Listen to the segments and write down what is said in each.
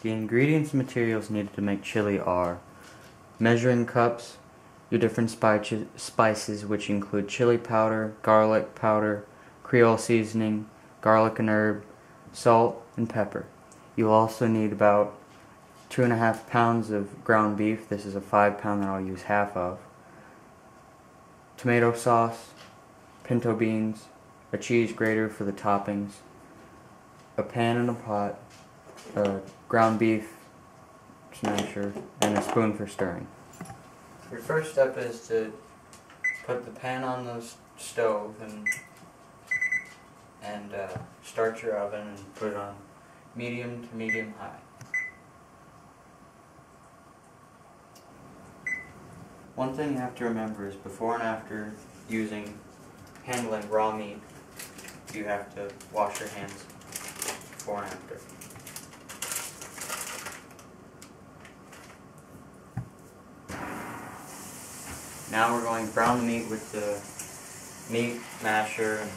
The ingredients and materials needed to make chili are measuring cups, your different spices, which include chili powder, garlic powder, Creole seasoning, garlic and herb, salt, and pepper. You'll also need about 2.5 pounds of ground beef. This is a 5-pound that I'll use half of. Tomato sauce, pinto beans, a cheese grater for the toppings, a pan and a pot, a ground beef smasher, and a spoon for stirring. Your first step is to put the pan on the stove and start your oven and put it on medium to medium high. One thing you have to remember is before and after handling raw meat, you have to wash your hands before and after. Now we're going to brown the meat with the meat masher and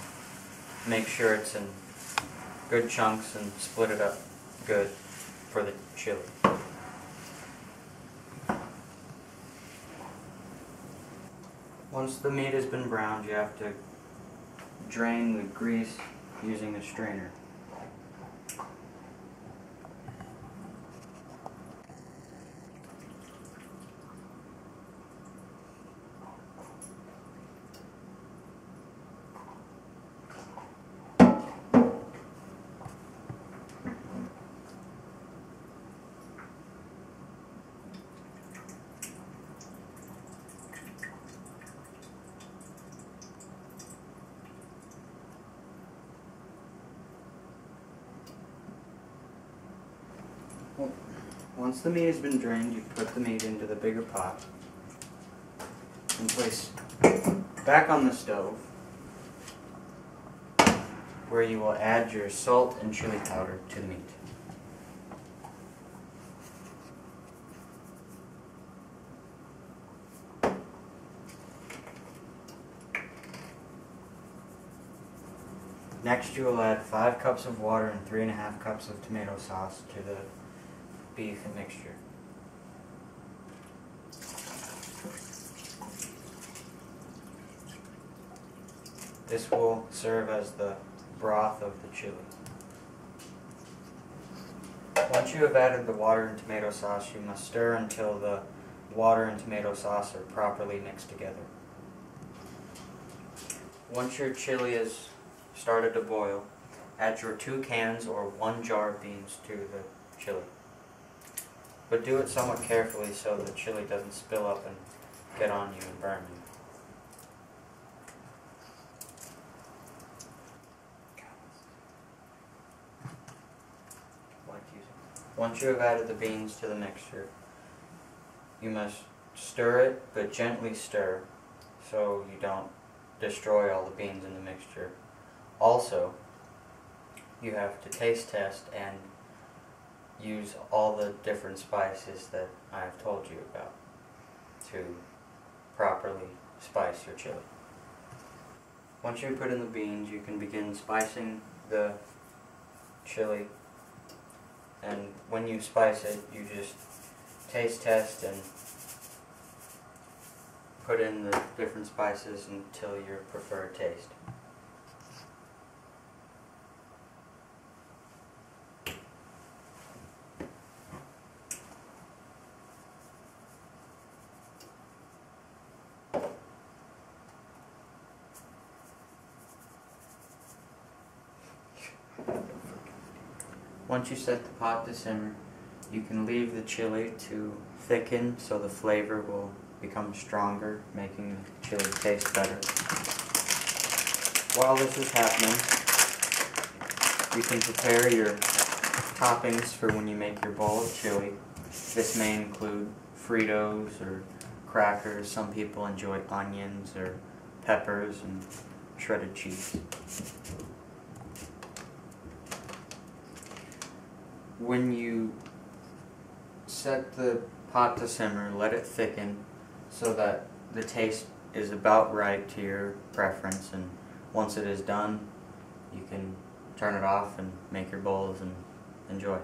make sure it's in good chunks and split it up good for the chili. Once the meat has been browned, you have to drain the grease using a strainer. Once the meat has been drained, you put the meat into the bigger pot and place back on the stove, where you will add your salt and chili powder to the meat. Next, you will add 5 cups of water and 3.5 cups of tomato sauce to the beef mixture. This will serve as the broth of the chili. Once you have added the water and tomato sauce, you must stir until the water and tomato sauce are properly mixed together. Once your chili is started to boil, add your 2 cans or 1 jar of beans to the chili. But do it somewhat carefully so the chili doesn't spill up and get on you and burn you. Once you have added the beans to the mixture, you must stir it, but gently stir so you don't destroy all the beans in the mixture. Also, you have to taste test and use all the different spices that I have told you about to properly spice your chili. Once you put in the beans, you can begin spicing the chili, and when you spice it, you just taste test and put in the different spices until your preferred taste. Once you set the pot to simmer, you can leave the chili to thicken so the flavor will become stronger, making the chili taste better. While this is happening, you can prepare your toppings for when you make your bowl of chili. This may include Fritos or crackers. Some people enjoy onions or peppers and shredded cheese. When you set the pot to simmer, let it thicken so that the taste is about right to your preference, and once it is done, you can turn it off and make your bowls and enjoy.